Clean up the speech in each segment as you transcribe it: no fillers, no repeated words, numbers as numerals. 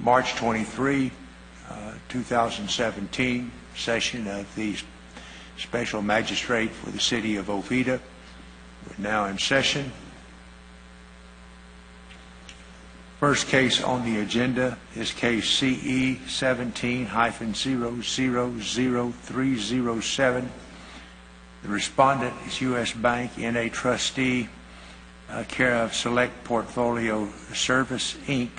March 23, 2017 session of the Special Magistrate for the City of Oviedo. We're now in session. First case on the agenda is case CE 17-000307. The respondent is U.S. Bank, N.A. trustee, care of Select Portfolio Service, Inc.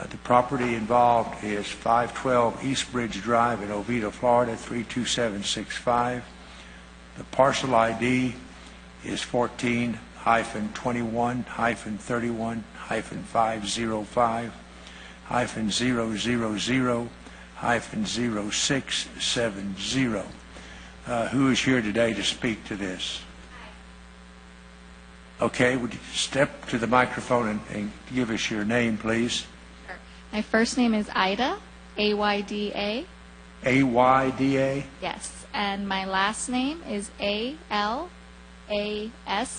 The property involved is 512 East Bridge Drive in Oviedo, Florida, 32765. The parcel ID is 14-21-531-500-000-0670. Who is here today to speak to this? Okay, would you step to the microphone and give us your name, please? Sure. My first name is Ida, A-Y-D-A. A-Y-D-A? Yes, and my last name is A-L-A-S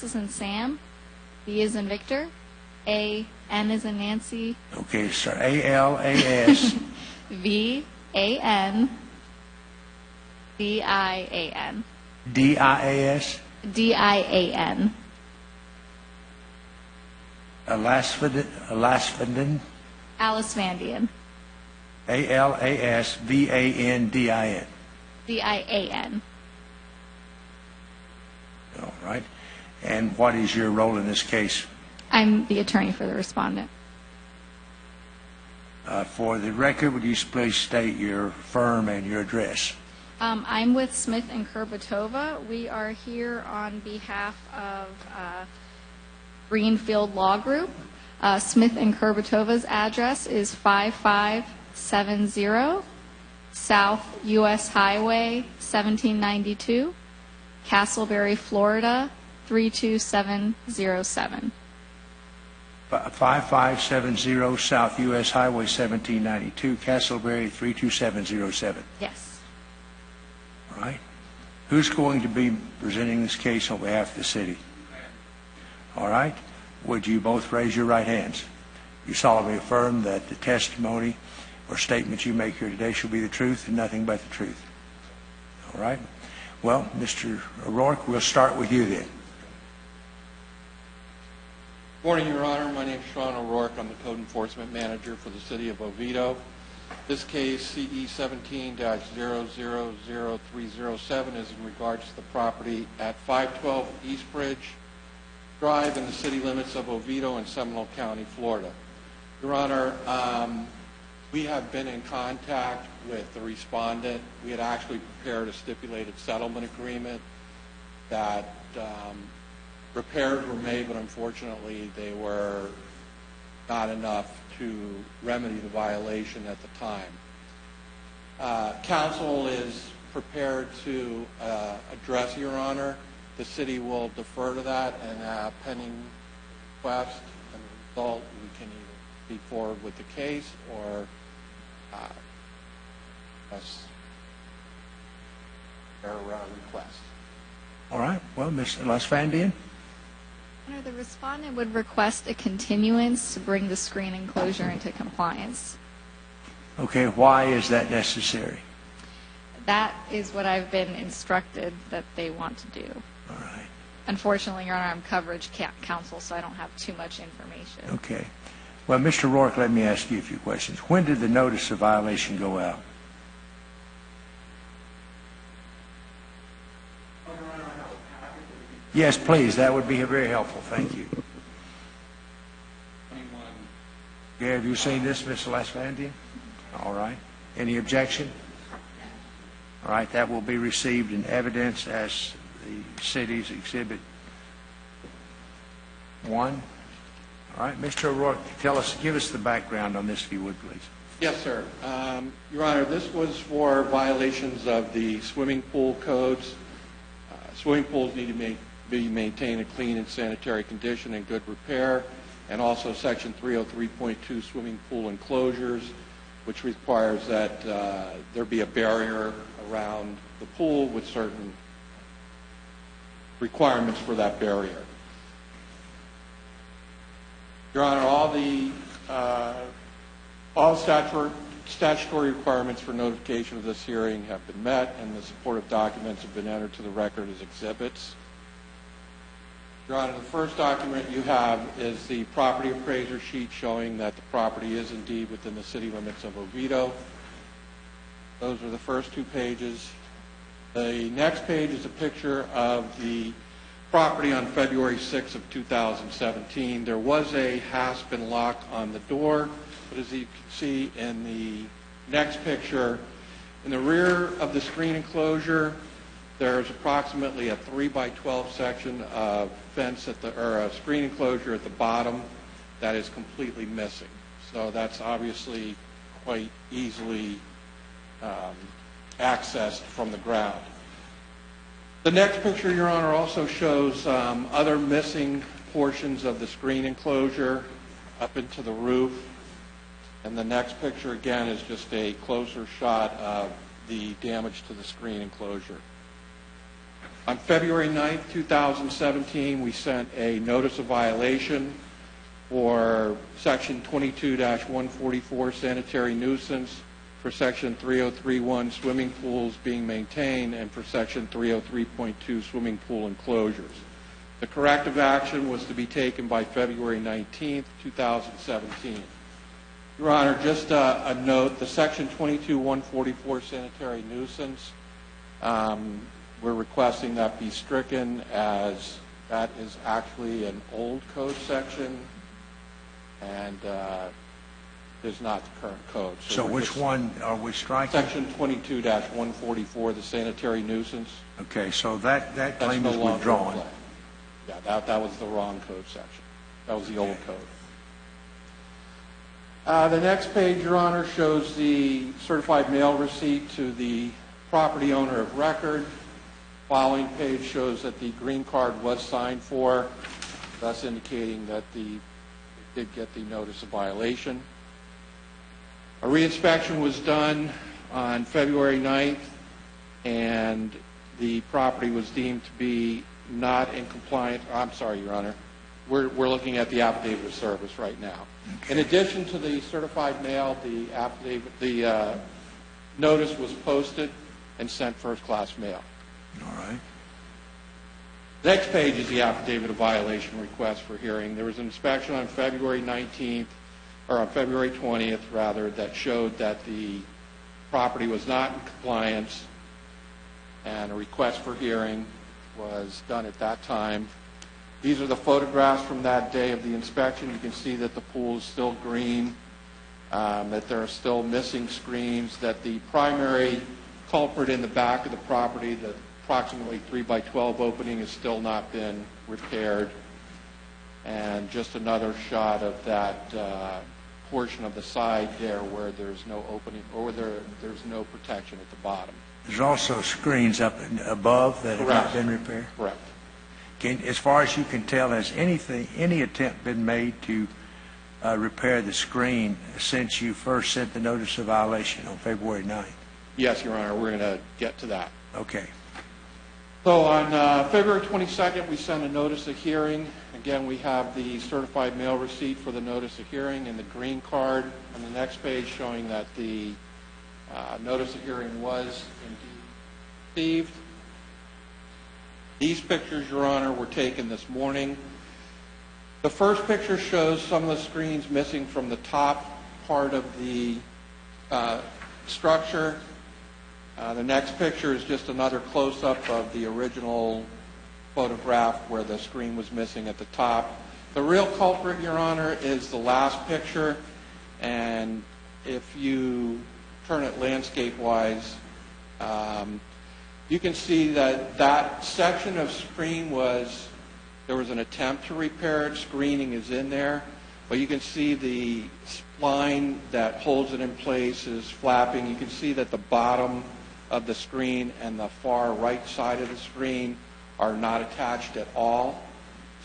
as in Sam, V as in Victor, A-N as in Nancy. Okay, sir, A-L-A-S. V-A-N. D-I-A-N. D-I-A-S? D-I-A-N. Alasvandian? Alice Vandian. A-L-A-S-V-A-N-D-I-N. D-I-A-N. All right. And what is your role in this case? I'm the attorney for the respondent. For the record, would you please state your firm and your address? I'm with Smith and Kurbatova. We are here on behalf of Greenfield Law Group. Smith and Kurbatova's address is 5570 South U.S. Highway 1792, Castleberry, Florida 32707. 5570 South U.S. Highway 1792, Castleberry 32707. Yes. All right. Who's going to be presenting this case on behalf of the city? All right. Would you both raise your right hands? You solemnly affirm that the testimony or statements you make here today shall be the truth and nothing but the truth. All right. Well, Mr. O'Rourke, we'll start with you then. Good morning, Your Honor. My name is Sean O'Rourke. I'm the Code Enforcement Manager for the City of Oviedo. This case, CE 17-000307, is in regards to the property at 512 East Bridge Drive in the city limits of Oviedo in Seminole County, Florida. Your Honor, we have been in contact with the respondent. We had actually prepared a stipulated settlement agreement that repairs were made, but unfortunately they were not enough to remedy the violation at the time. Counsel is prepared to address, Your Honor. The city will defer to that, and pending request and result, we can either speak forward with the case or their request. All right. Well, Ms. Lasfandian? The respondent would request a continuance to bring the screen enclosure into compliance. Okay. Why is that necessary? That is what I've been instructed that they want to do. All right. Unfortunately, Your Honor, I'm coverage counsel, so I don't have too much information. Okay. Well, Mr. O'Rourke, let me ask you a few questions. When did the notice of violation go out? Yes, please. That would be very helpful. Thank you. Okay, have you seen this, Ms. Lasfandian? All right. Any objection? All right. That will be received in evidence as the city's Exhibit 1. All right. Mr. O'Rourke, give us the background on this, if you would, please. Yes, sir. Your Honor, this was for violations of the swimming pool codes. Swimming pools need to be maintained in clean and sanitary condition and good repair, and also Section 303.2 swimming pool enclosures, which requires that there be a barrier around the pool with certain requirements for that barrier. Your Honor, all the All statutory requirements for notification of this hearing have been met, and the supportive documents have been entered to the record as exhibits. Your Honor, the first document you have is the property appraiser sheet showing that the property is indeed within the city limits of Oviedo. Those are the first 2 pages. The next page is a picture of the property on February 6th of 2017. There was a hasp and lock on the door, but as you can see in the next picture, in the rear of the screen enclosure, there's approximately a 3 by 12 section of fence or a screen enclosure at the bottom that is completely missing. So that's obviously quite easily accessed from the ground. The next picture, Your Honor, also shows other missing portions of the screen enclosure up into the roof. And the next picture, again, is just a closer shot of the damage to the screen enclosure. On February 9th, 2017, we sent a notice of violation for Section 22-144 sanitary nuisance, for Section 303.1 swimming pools being maintained, and for Section 303.2 swimming pool enclosures. The corrective action was to be taken by February 19th, 2017. Your Honor, just a note, the Section 22-144 sanitary nuisance, we're requesting that be stricken, as that is actually an old code section and is not the current code. So which one are we striking? Section 22-144, the sanitary nuisance. Okay, so that claim is withdrawn. Yeah, that was the wrong code section. That was the old code. The next page, Your Honor, shows the certified mail receipt to the property owner of record. Following page shows that the green card was signed for, thus indicating that they did get the notice of violation. A reinspection was done on February 9th, and the property was deemed to be not in compliance. I'm sorry, Your Honor. We're looking at the affidavit of service right now. In addition to the certified mail, the notice was posted and sent first-class mail. All right. Next page is the affidavit of violation request for hearing. There was an inspection on February 19th, or on February 20th, rather, that showed that the property was not in compliance, and a request for hearing was done at that time. These are the photographs from that day of the inspection. You can see that the pool is still green, that there are still missing screens, that the primary culprit in the back of the property, the approximately 3 by 12 opening, has still not been repaired. And just another shot of that portion of the side there where there's no opening, or there's no protection at the bottom. There's also screens up above that have not been repaired? Correct. As far as you can tell, has any attempt been made to repair the screen since you first sent the notice of violation on February 9th? Yes, Your Honor, we're going to get to that. Okay. So on February 22nd, we sent a notice of hearing. Again, we have the certified mail receipt for the notice of hearing and the green card on the next page showing that the notice of hearing was indeed received. These pictures, Your Honor, were taken this morning. The first picture shows some of the screens missing from the top part of the structure. The next picture is just another close-up of the original photograph where the screen was missing at the top. The real culprit, Your Honor, is the last picture, and if you turn it landscape-wise, you can see that that section of screen there was an attempt to repair it. Screening is in there, but you can see the spline that holds it in place is flapping. You can see that the bottom of the screen and the far right side of the screen are not attached at all.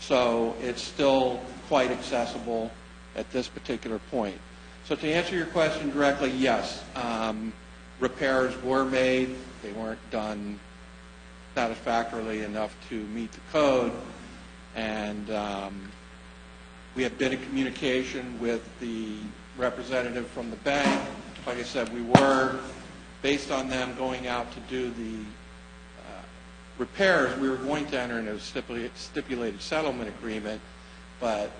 So it's still quite accessible at this particular point. So to answer your question directly, yes, repairs were made. They weren't done satisfactorily enough to meet the code. And we have been in communication with the representative from the bank. Like I said, we were, based on them going out to do the repairs, we were going to enter into a stipulated settlement agreement, but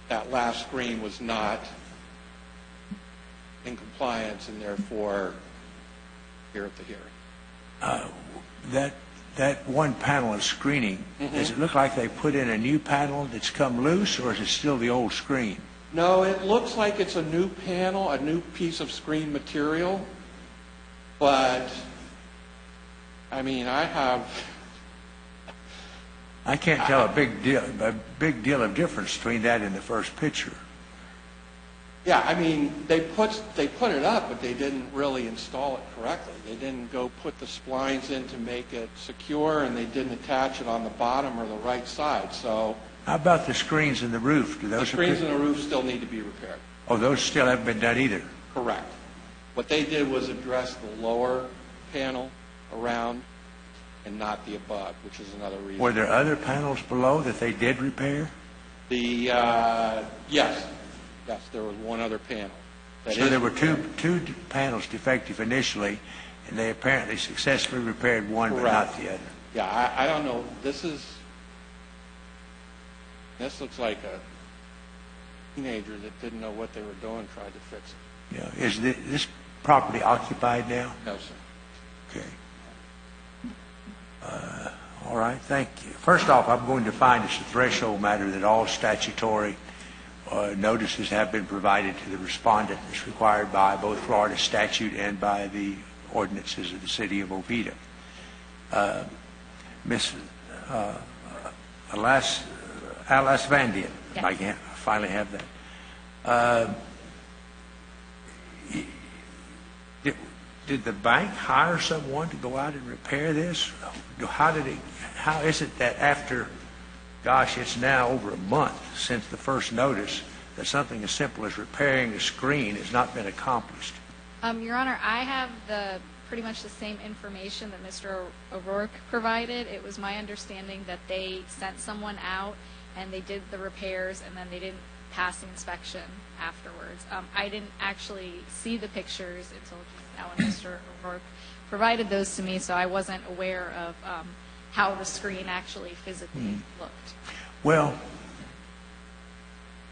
that last screen was not in compliance, and therefore here at the hearing. That one panel of screening, does it look like they put in a new panel that's come loose, or is it still the old screen? No, it looks like it's a new panel, a new piece of screen material, but I mean, I can't tell a big deal of difference between that and the first picture. Yeah, I mean, they put it up, but they didn't really install it correctly. They didn't go put the splines in to make it secure, and they didn't attach it on the bottom or the right side. So, how about the screens in the roof? Do those the screens in the roof still need to be repaired. Oh, those still haven't been done either? Correct. What they did was address the lower panel around and not the above, which is another reason. Were there other panels below that they did repair? Yes, there was one other panel. So there were two panels defective initially, and they apparently successfully repaired one, correct, but not the other. Yeah, I don't know. This looks like a teenager that didn't know what they were doing tried to fix it. Yeah. Is this property occupied now? No, sir. Okay. All right, thank you. First off, I'm going to find it's a threshold matter that all statutory notices have been provided to the respondent as required by both Florida statute and by the ordinances of the city of Oviedo. Miss Alice Van Dien, yes. I can't finally have that. Did the bank hire someone to go out and repair this? How is it that after, gosh, it's now over a month since the first notice, that something as simple as repairing a screen has not been accomplished? Your Honor, I have pretty much the same information that Mr. O'Rourke provided. It was my understanding that they sent someone out and they did the repairs, and then they didn't pass the inspection afterwards. I didn't actually see the pictures until just now when Mr. O'Rourke provided those to me, so I wasn't aware of how the screen actually physically looked. Well,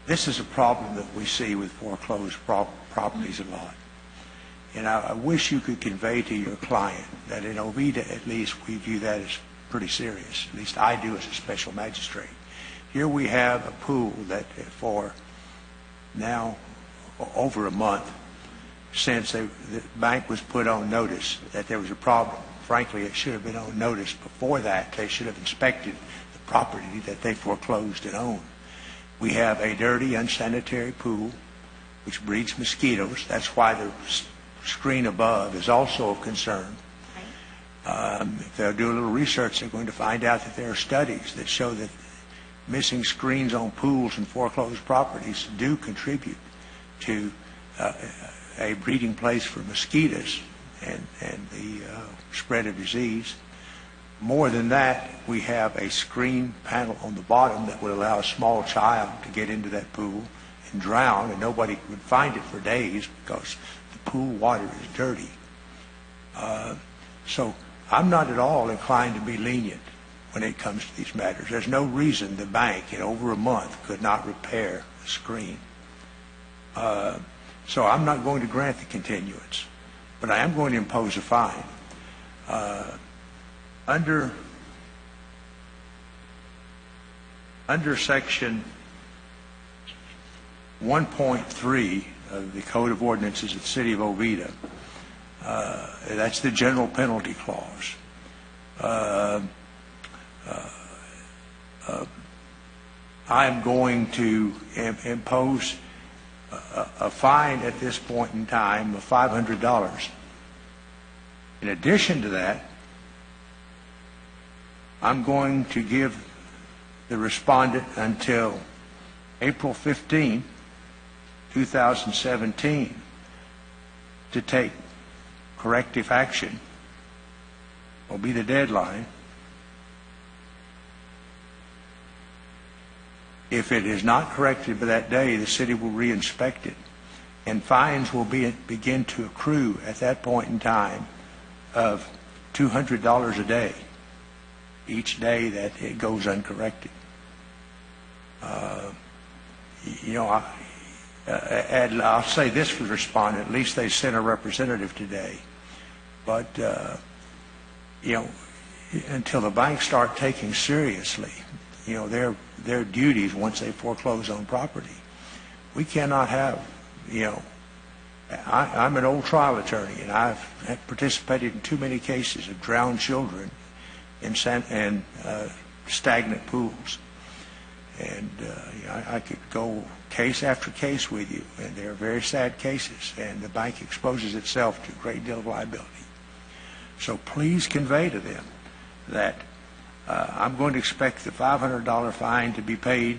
this is a problem that we see with foreclosed properties a lot. And I wish you could convey to your client that in Oviedo, at least, we view that as pretty serious. At least I do as a special magistrate. Here we have a pool that for now over a month since the bank was put on notice that there was a problem. Frankly, it should have been on notice before that. They should have inspected the property that they foreclosed and owned. We have a dirty, unsanitary pool which breeds mosquitoes. That's why the screen above is also of concern. If they'll do a little research, they're going to find out that there are studies that show that missing screens on pools and foreclosed properties do contribute to a breeding place for mosquitoes and the spread of disease. More than that, we have a screen panel on the bottom that would allow a small child to get into that pool and drown, and nobody would find it for days because the pool water is dirty. So I'm not at all inclined to be lenient when it comes to these matters. There's no reason the bank in over a month could not repair the screen. So I'm not going to grant the continuance, but I am going to impose a fine. Under section 1.3 of the Code of Ordinances of the City of Oviedo, that's the general penalty clause. I'm going to impose a fine at this point in time of $500. In addition to that, I'm going to give the respondent until April 15, 2017 to take corrective action. Will be the deadline. If it is not corrected by that day, the city will reinspect it, and fines will begin to accrue at that point in time of $200 a day, each day that it goes uncorrected. And I'll say this for the respondent, at least they sent a representative today. But, until the banks start taking seriously, their duties once they foreclose on property, we cannot have, I'm an old trial attorney, and I've participated in too many cases of drowned children in stagnant pools. And I could go case after case with you, and they're very sad cases, and the bank exposes itself to a great deal of liability. So please convey to them that I'm going to expect the $500 fine to be paid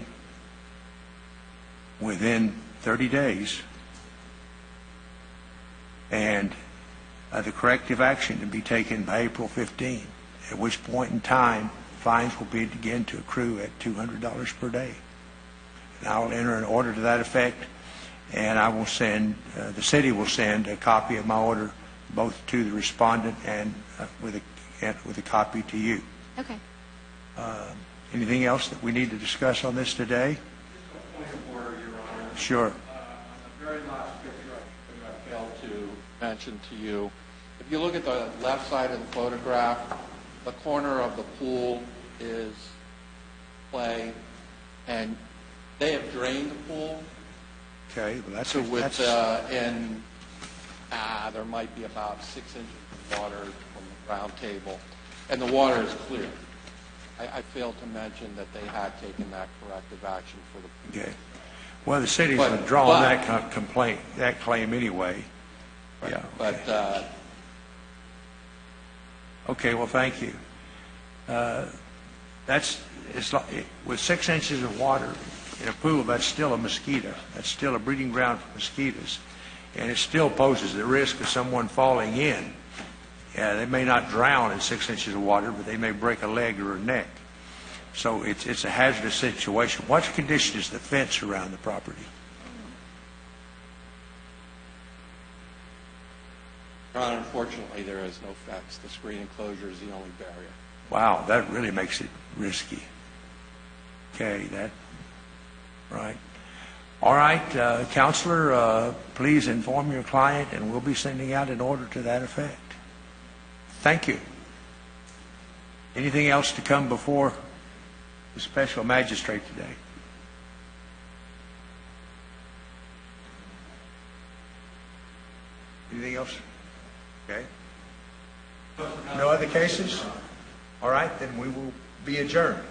within 30 days, and the corrective action to be taken by April 15, at which point in time fines will begin to accrue at $200 per day. And I will enter an order to that effect, and I will send, the city will send a copy of my order both to the respondent and with a copy to you. Okay. Anything else that we need to discuss on this today? Just a point of order, Your Honor. Sure. On the very last picture I failed to mention to you, if you look at the left side of the photograph, the corner of the pool is clay, and they have drained the pool. Okay, well that's... So with, there might be about 6 inches of water from the round table, and the water is clear. I failed to mention that they had taken that corrective action for the... Okay. Well, the city's withdrawn that complaint, that claim anyway. Right, yeah. But... Okay, well, thank you. It's like, with 6 inches of water in a pool, that's still a mosquito. That's still a breeding ground for mosquitoes. And it still poses the risk of someone falling in. They may not drown in 6 inches of water, but they may break a leg or a neck. So it's a hazardous situation. What condition is the fence around the property? Your Honor, unfortunately, there is no fence. The screen enclosure is the only barrier. Wow, that really makes it risky. Okay, right. All right, Counselor, please inform your client, and we'll be sending out an order to that effect. Thank you. Anything else to come before the special magistrate today? Anything else? Okay. No other cases? All right, then we will be adjourned.